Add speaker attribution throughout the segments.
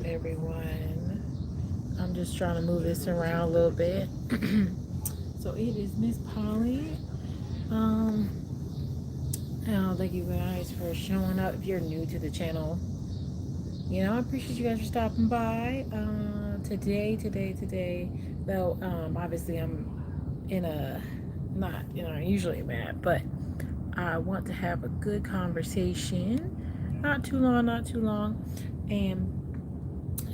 Speaker 1: everyone. I'm just trying to move this around a little bit. So it is Miss Polly. Um, thank you guys for showing up. If you're new to the channel, I appreciate you guys for stopping by. Today. Though, obviously, I'm in a not, usually I'm at, but I want to have a good conversation. Not too long. And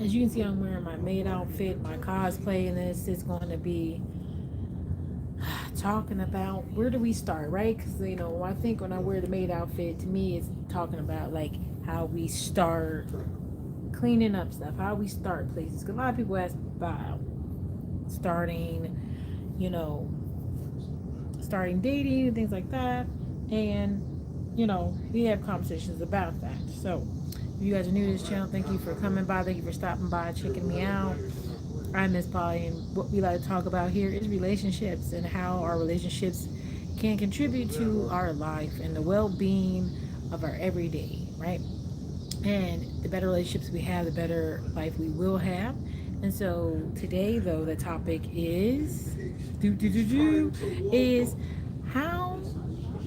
Speaker 1: as you can see, I'm wearing my maid outfit, my cosplay, and this is going to be talking about where do we start, right? Because I think when I wear the maid outfit, to me, it's talking about like how we start cleaning up stuff, how we start places. Because a lot of people ask about starting, you know, starting dating and things like that, and we have conversations about that. So if you guys are new to this channel, thank you for coming by, thank you for stopping by, checking me out. I'm Miss Polly, and what we like to talk about here is relationships and how our relationships can contribute to our life and the well-being of our everyday, right? And the better relationships we have, the better life we will have. And so today, though, the topic is how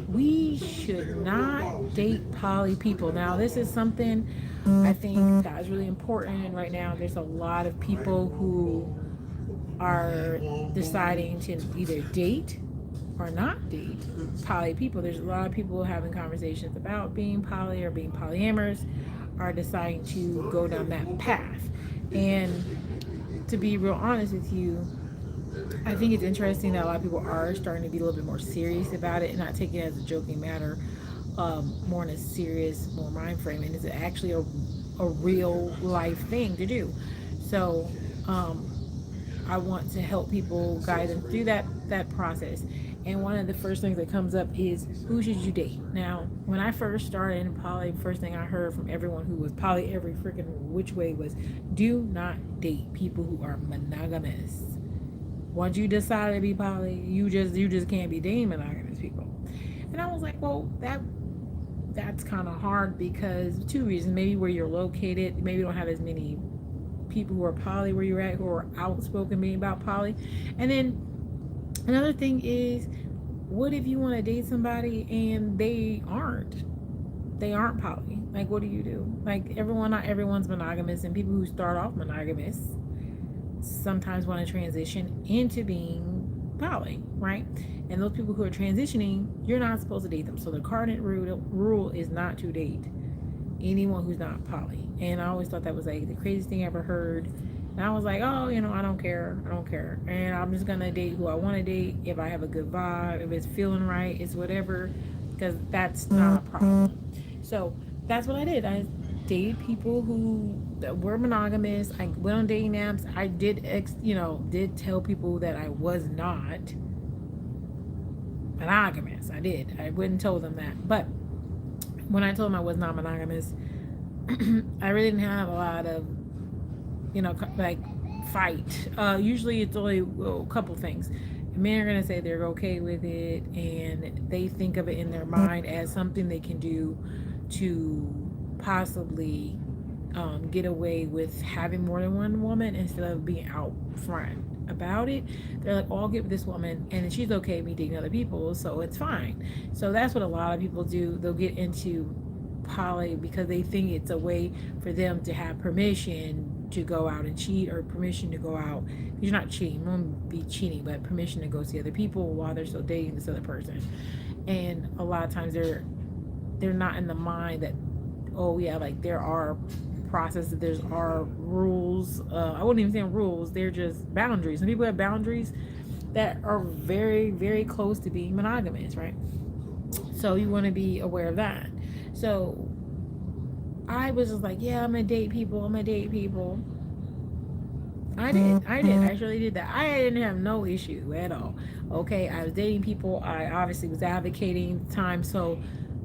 Speaker 1: we should not date poly people. Now, this is something I think that is really important. And right now, there's a lot of people who are deciding to either date or not date poly people. There's a lot of people having conversations about being poly or being polyamorous, are deciding to go down that path. And to be real honest with you, I think it's interesting that a lot of people are starting to be a little bit more serious about it and not taking it as a joking matter, more in a serious, more mind frame, and it's actually a real life thing to do. So I want to help people, guide them through that process. And one of the first things that comes up is, who should you date? Now, when I first started in poly, first thing I heard from everyone who was poly every freaking which way was, do not date people who are monogamous. Once you decide to be poly, you just can't be dating monogamous people. And I was like, well, that's kind of hard because two reasons. Maybe where you're located, maybe you don't have as many people who are poly where you're at, who are outspoken being about poly. And then another thing is, what if you want to date somebody and they aren't poly? Like, what do you do? Like, not everyone's monogamous, and people who start off monogamous sometimes want to transition into being poly, right? And those people who are transitioning, you're not supposed to date them. So the cardinal rule is not to date anyone who's not poly. And I always thought that was like the craziest thing I ever heard. And I was like, oh, I don't care. And I'm just gonna date who I want to date. If I have a good vibe, if it's feeling right, it's whatever, because that's not a problem. So that's what I did. I dated people who were monogamous. I went on dating apps. I did tell people that I was not monogamous. I did. I wouldn't tell them that. But when I told them I was not monogamous, I really didn't have a lot of, like, fight. Usually it's only a couple things. Men are going to say they're okay with it, and they think of it in their mind as something they can do to possibly get away with having more than one woman instead of being out front about it. They're like, oh, I'll get with this woman and she's okay with me dating other people, so it's fine. So that's what a lot of people do. They'll get into poly because they think it's a way for them to have permission to go out and cheat, or permission to go out. You're not cheating, you won't be cheating, but permission to go see other people while they're still dating this other person. And a lot of times they're not in the mind that, oh yeah, like there are processes, there's are rules. I wouldn't even say rules, they're just boundaries. Some people have boundaries that are very, very close to being monogamous, right? So you want to be aware of that. So I was just like, yeah, I'm gonna date people. I actually did that. I didn't have no issue at all. Okay, I was dating people. I obviously was advocating at the time, so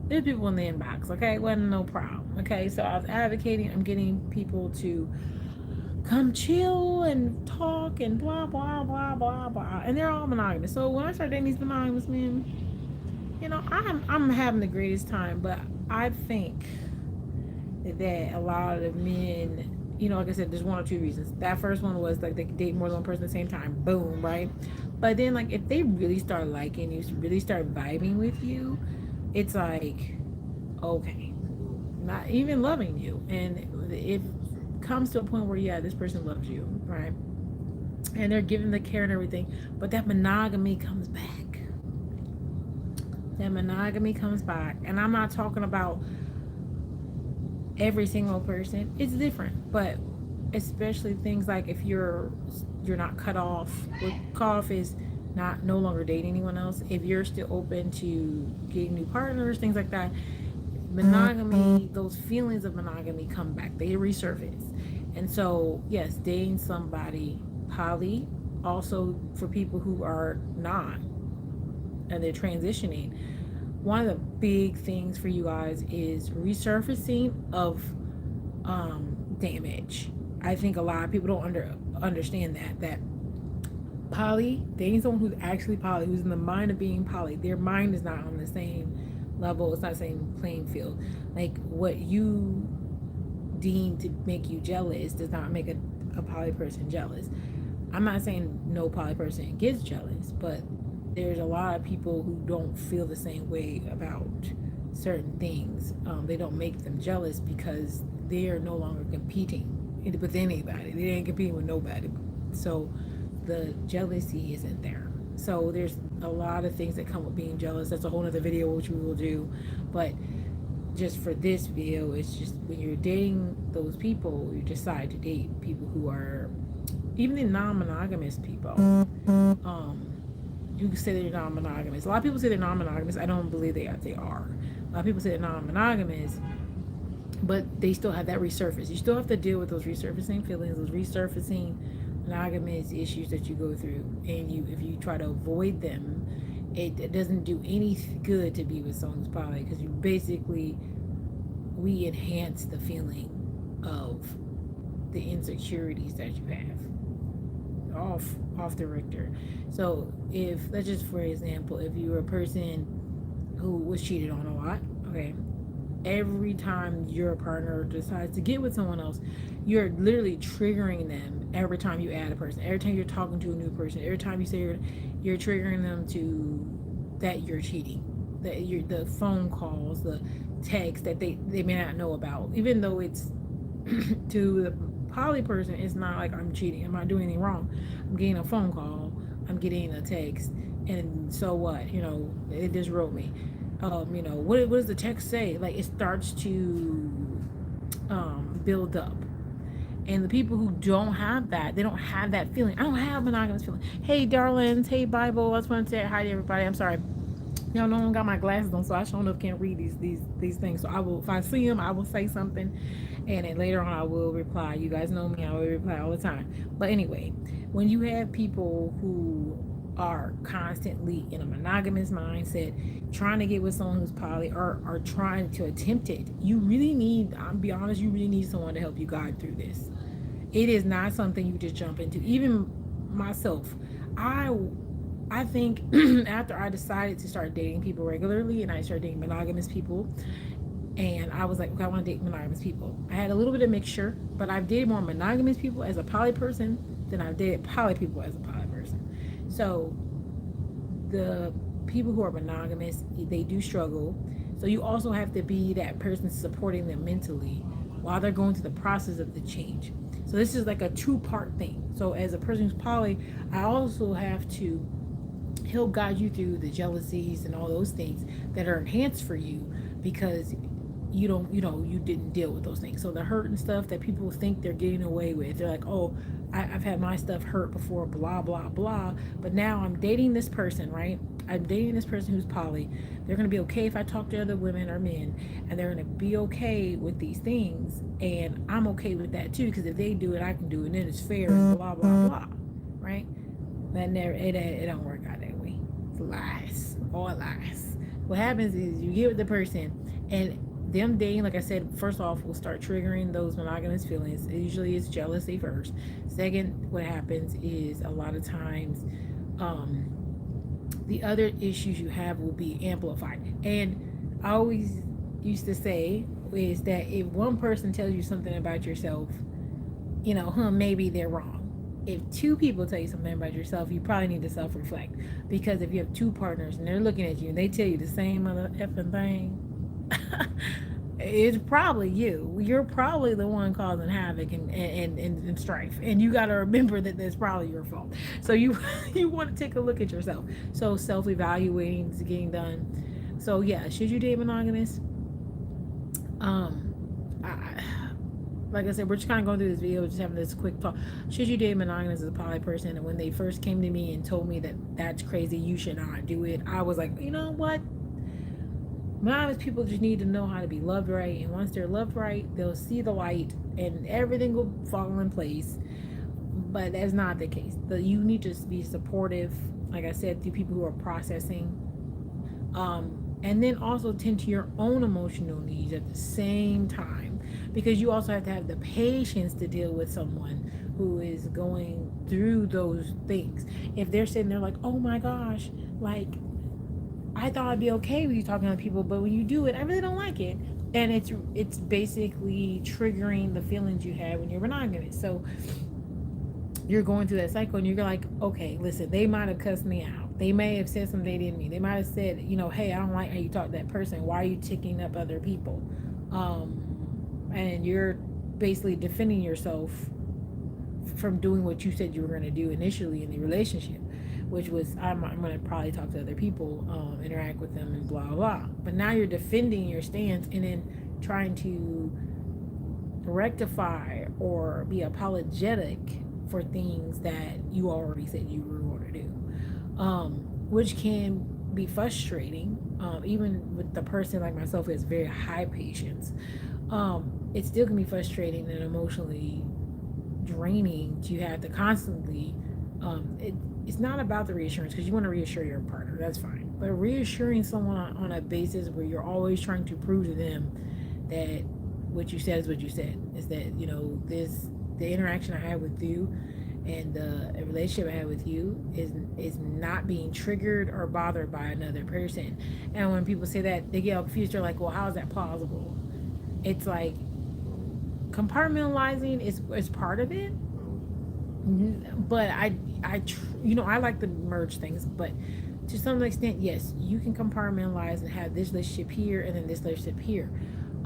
Speaker 1: there's people in the inbox. Okay, it wasn't no problem. Okay, so I was advocating. I'm getting people to come chill and talk and blah blah blah blah blah, and they're all monogamous. So when I started dating these monogamous men, I'm having the greatest time. But I think that a lot of men, like I said, there's one or two reasons. That first one was like they could date more than one person at the same time. Boom, right? But then like if they really start liking you, really start vibing with you, it's like, okay, not even loving you. And it comes to a point where, yeah, this person loves you, right? And they're giving the care and everything. But that monogamy comes back. That monogamy comes back. And I'm not talking about every single person. It's different. But especially things like if you're not cut off. What cut off is not no longer dating anyone else. If you're still open to getting new partners, things like that, monogamy, those feelings of monogamy come back. They resurface. And so, yes, dating somebody poly, also for people who are not and they're transitioning, one of the big things for you guys is resurfacing of damage. I think a lot of people don't understand that poly, dating someone who's actually poly, who's in the mind of being poly, their mind is not on the same level, it's not the same playing field. Like what you deem to make you jealous does not make a poly person jealous. I'm not saying no poly person gets jealous, but there's a lot of people who don't feel the same way about certain things. They don't make them jealous because they are no longer competing with anybody. They ain't competing with nobody. So the jealousy isn't there. So there's a lot of things that come with being jealous. That's a whole other video which we will do. But just for this video, it's just when you're dating those people, you decide to date people who are even the non-monogamous people. You can say they're non-monogamous. A lot of people say they're non-monogamous. I don't believe they are. A lot of people say they're non-monogamous, but they still have that resurface. You still have to deal with those resurfacing feelings, those resurfacing monogamous issues that you go through. And if you try to avoid them, it doesn't do any good to be with someone who's poly, because we enhance the feeling of the insecurities that you have off the Richter. So if, let's just for example, if you were a person who was cheated on a lot, okay, every time your partner decides to get with someone else, you're literally triggering them every time you add a person, every time you're talking to a new person, every time you say you're triggering them to that you're cheating, that you're the phone calls, the text that they may not know about, even though it's to the poly person, it's not like I'm cheating, I'm not doing anything wrong. I'm getting a phone call, I'm getting a text, and so what? It just wrote me. What does the text say? Like it starts to build up. And the people who don't have that, they don't have that feeling. I don't have monogamous feeling. Hey, darlings. Hey, Bible. I just want to say hi to everybody. I'm sorry. No one got my glasses on, so I sure enough can't read these things. So I will, if I see them, I will say something, and then later on I will reply. You guys know me, I will reply all the time. But anyway, when you have people who are constantly in a monogamous mindset, trying to get with someone who's poly, or trying to attempt it, you really need, I'll be honest, you really need someone to help you guide through this. It is not something you just jump into. Even myself, I think after I decided to start dating people regularly and I started dating monogamous people, and I was like, okay, I want to date monogamous people. I had a little bit of mixture, but I've dated more monogamous people as a poly person than I've dated poly people as a poly person. So the people who are monogamous, they do struggle. So you also have to be that person supporting them mentally while they're going through the process of the change. So this is like a two-part thing. So as a person who's poly, I also have to help guide you through the jealousies and all those things that are enhanced for you, because you didn't deal with those things. So the hurt and stuff that people think they're getting away with, they're like, oh, I've had my stuff hurt before, blah blah blah, but now I'm dating this person, right? I'm dating this person who's poly. They're going to be okay if I talk to other women or men, and they're going to be okay with these things, and I'm okay with that too, because if they do it, I can do it, and then it's fair, and blah blah blah, right? That never, it don't work out that way. It's lies, all lies. What happens is you get with the person, and them dating, like I said, first off, will start triggering those monogamous feelings. Usually it's jealousy first. Second, what happens is a lot of times the other issues you have will be amplified. And I always used to say, is that if one person tells you something about yourself, maybe they're wrong. If two people tell you something about yourself, you probably need to self-reflect, because if you have two partners and they're looking at you and they tell you the same other effing thing, it's probably you. You're probably the one causing havoc and strife, and you got to remember that that's probably your fault. So you you want to take a look at yourself. So self-evaluating is getting done. So yeah, should you date monogamous? um I, like I said, we're just kind of going through this video, just having this quick talk. Should you date monogamous as a poly person? And when they first came to me and told me that that's crazy, you should not do it, I was like, you know what? Monogamous people just need to know how to be loved right. And once they're loved right, they'll see the light and everything will fall in place. But that's not the case. You need to be supportive, like I said, to people who are processing. And then also tend to your own emotional needs at the same time, because you also have to have the patience to deal with someone who is going through those things. If they're sitting there like, oh my gosh, like, I thought I'd be okay with you talking to people, but when you do it, I really don't like it. And it's basically triggering the feelings you had when you're monogamous. So you're going through that cycle and you're like, okay, listen, they might have cussed me out. They may have said something they didn't mean. They might have said, hey, I don't like how you talk to that person. Why are you ticking up other people? And you're basically defending yourself from doing what you said you were going to do initially in the relationship, which was, I'm going to probably talk to other people, interact with them and blah, blah. But now you're defending your stance and then trying to rectify or be apologetic for things that you already said you were going to do, which can be frustrating, even with the person like myself who has very high patience. It still can be frustrating and emotionally draining to have to constantly, it's not about the reassurance, because you want to reassure your partner, that's fine, but reassuring someone on a basis where you're always trying to prove to them that what you said is what you said, is that the interaction I had with you and the relationship I had with you is not being triggered or bothered by another person. And when people say that, they get all confused. They're like, well, how is that plausible? It's like, compartmentalizing is part of it, but I like to merge things, but to some extent, yes, you can compartmentalize and have this relationship here and then this relationship here.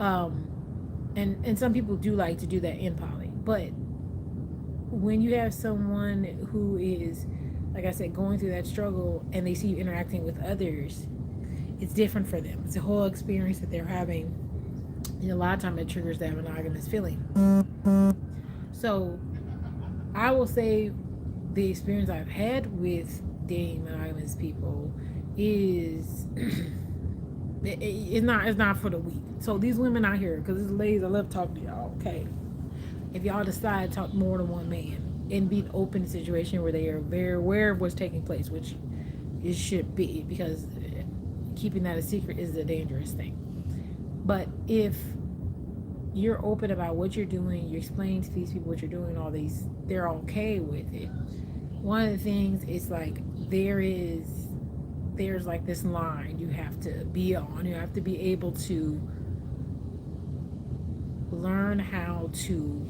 Speaker 1: And some people do like to do that in poly, but when you have someone who is, like I said, going through that struggle and they see you interacting with others, it's different for them. It's a whole experience that they're having, and a lot of time it triggers that monogamous feeling. So I will say the experience I've had with dating monogamous people is it's not for the weak. So these women out here, because these ladies, I love talking to y'all, okay? If y'all decide to talk more than one man and be an open situation where they are very aware of what's taking place, which it should be, because keeping that a secret is a dangerous thing. But if you're open about what you're doing, you explain to these people what you're doing, all these, they're okay with it. One of the things is like, there's like this line you have to be on. You have to be able to learn how to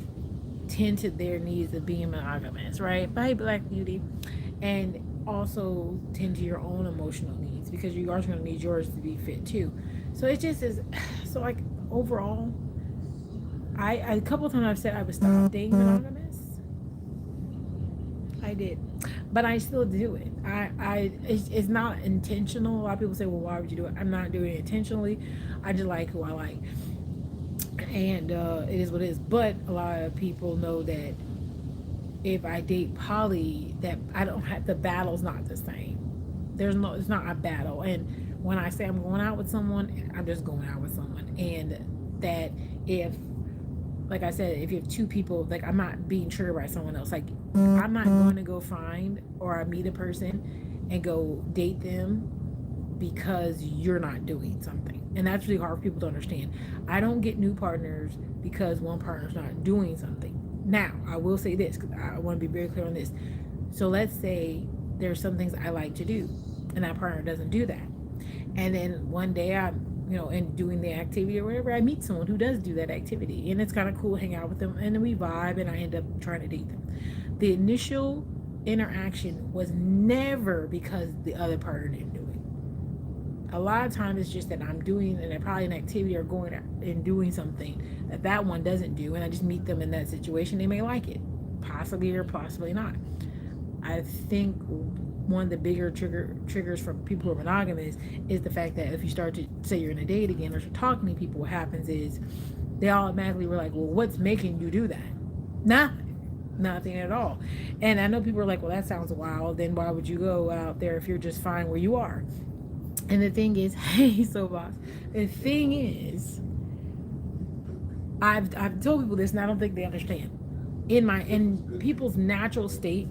Speaker 1: tend to their needs of being monogamous, right? Bye, Black Beauty. And also tend to your own emotional needs, because you are going to need yours to be fit too. So it just is, so like overall, I a couple of times I've said I would stop dating monogamous. I did, but I still do it. It's not intentional. A lot of people say, well, why would you do it? I'm not doing it intentionally. I just like who I like, and it is what it is. But a lot of people know that if I date poly, that I don't have, the battle's not the same. It's not a battle. And when I say I'm going out with someone, I'm just going out with someone. And that if, like I said, if you have two people, like, I'm not being triggered by someone else. Like, I'm not going to go find or I meet a person and go date them because you're not doing something. And that's really hard for people to understand. I don't get new partners because one partner's not doing something. Now, I will say this, because I want to be very clear on this. So let's say there's some things I like to do and that partner doesn't do that. And then one day I'm and doing the activity or whatever, I meet someone who does do that activity, and it's kind of cool to hang out with them, and then we vibe, and I end up trying to date them. The initial interaction was never because the other partner didn't do it. A lot of times it's just that I'm doing and probably an activity or going and doing something that one doesn't do, and I just meet them in that situation. They may like it, possibly or possibly not. I think one of the bigger triggers for people who are monogamous is the fact that if you start to say you're in a date again or you're talking to people, what happens is they automatically were like, well, what's making you do that? Nothing at all. And I know people are like, well, that sounds wild. Then why would you go out there if you're just fine where you are? And the thing is, hey, so boss, the thing is, I've told people this, and I don't think they understand. In people's natural state,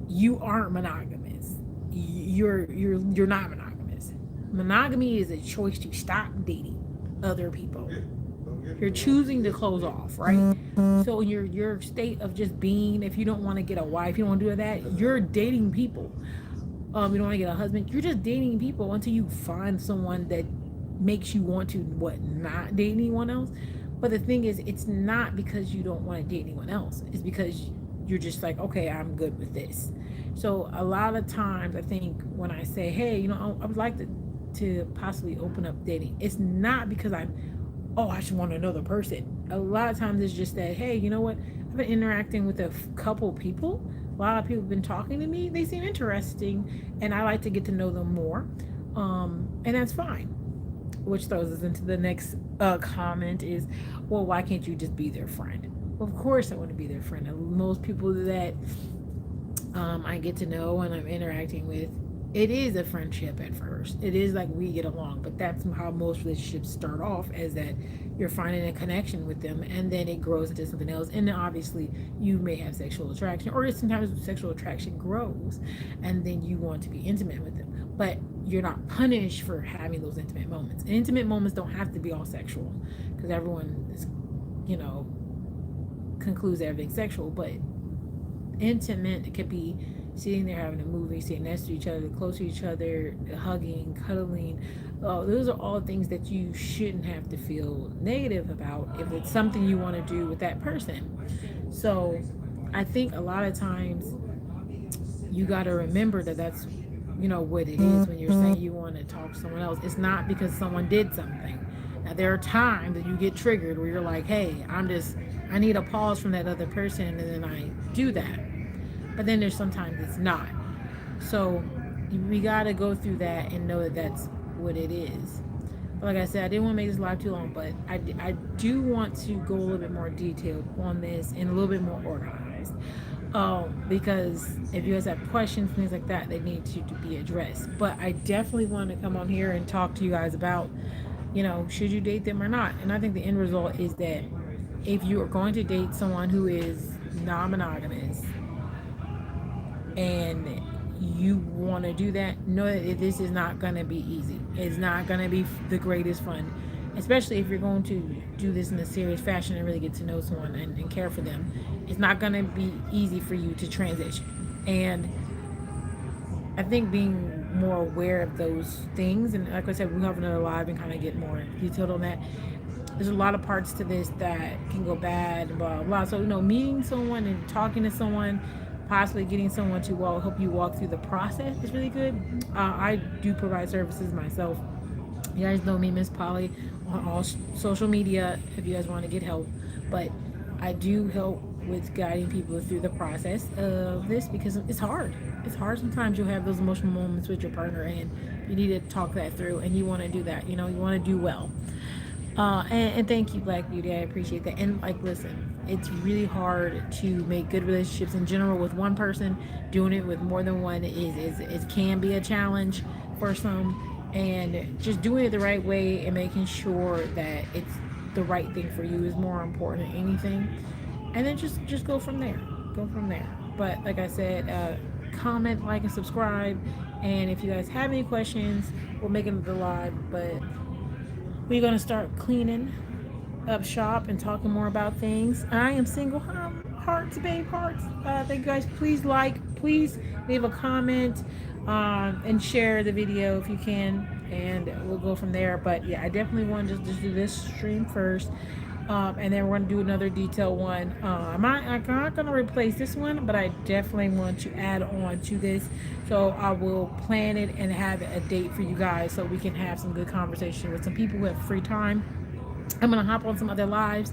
Speaker 1: you aren't monogamous. You're not monogamous. Monogamy is a choice to stop dating other people. You're choosing to close off, right? So in your state of just being, if you don't want to get a wife, you don't want to do that, you're dating people. You don't want to get a husband. You're just dating people until you find someone that makes you want to not date anyone else. But the thing is, it's not because you don't want to date anyone else. It's because you're just like, okay, I'm good with this. So a lot of times, I think when I say, hey, I would like to possibly open up dating, it's not because I just want another person. A lot of times it's just that, hey, you know what? I've been interacting with a couple people. A lot of people have been talking to me. They seem interesting, and I like to get to know them more. And that's fine. Which throws us into the next comment is, well, why can't you just be their friend? Well, of course I want to be their friend. And most people that I get to know and I'm interacting with, it is a friendship at first. It is like we get along, but that's how most relationships start off, as that you're finding a connection with them, and then it grows into something else. And then obviously you may have sexual attraction, or sometimes sexual attraction grows, and then you want to be intimate with them. But you're not punished for having those intimate moments. And intimate moments don't have to be all sexual, because everyone is, concludes everything sexual, but intimate, it could be sitting there having a movie, sitting next to each other, close to each other, hugging, cuddling. Those are all things that you shouldn't have to feel negative about if it's something you want to do with that person. So I think a lot of times you got to remember that that's what it is when you're saying you want to talk to someone else. It's not because someone did something. Now there are times that you get triggered where you're like, hey, I need a pause from that other person, and then I do that. But then there's sometimes it's not. So we got to go through that and know that that's what it is. But like I said, I didn't want to make this live too long, but I do want to go a little bit more detailed on this and a little bit more organized. Because if you guys have questions, things like that, they need to be addressed. But I definitely want to come on here and talk to you guys about, should you date them or not? And I think the end result is that if you are going to date someone who is non-monogamous and you want to do that, know that this is not going to be easy. It's not going to be the greatest fun, especially if you're going to do this in a serious fashion and really get to know someone and care for them. It's not going to be easy for you to transition. And I think being more aware of those things, and like I said, we'll have another live and kind of get more detailed on that. There's a lot of parts to this that can go bad and blah, blah, blah. So, meeting someone and talking to someone, possibly getting someone to help you walk through the process is really good. I do provide services myself. You guys know me, Miss Polly, on all social media if you guys want to get help. But I do help with guiding people through the process of this, because it's hard. It's hard sometimes. You'll have those emotional moments with your partner, and you need to talk that through, and you want to do that. You want to do well. And thank you, Black Beauty. I appreciate that. And listen, it's really hard to make good relationships in general with one person. Doing it with more than one is can be a challenge for some. And just doing it the right way and making sure that it's the right thing for you is more important than anything. And then just go from there. Go from there. But like I said, comment, like, and subscribe. And if you guys have any questions, we'll make another live. But we're going to start cleaning up shop and talking more about things. I am single. Hearts, babe, hearts. Thank you guys. Please please leave a comment. and share the video if you can, and we'll go from there. But yeah, I definitely want to just do this stream first, and then we're going to do another detail one. I'm not going to replace this one, but I definitely want to add on to this. So I will plan it and have a date for you guys so we can have some good conversation with some people who have free time. I'm going to hop on some other lives.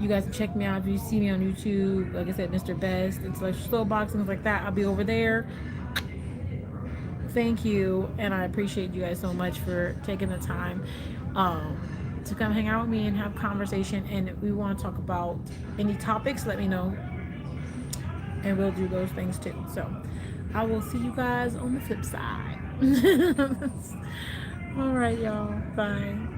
Speaker 1: You guys can check me out if you see me on YouTube. Like I said, Mr. Best, Intellectual Slow Box, things like that. I'll be over there. Thank you, and I appreciate you guys so much for taking the time to come hang out with me and have conversation. And we want to talk about any topics, let me know, and we'll do those things too. So I will see you guys on the flip side. All right, y'all. Bye.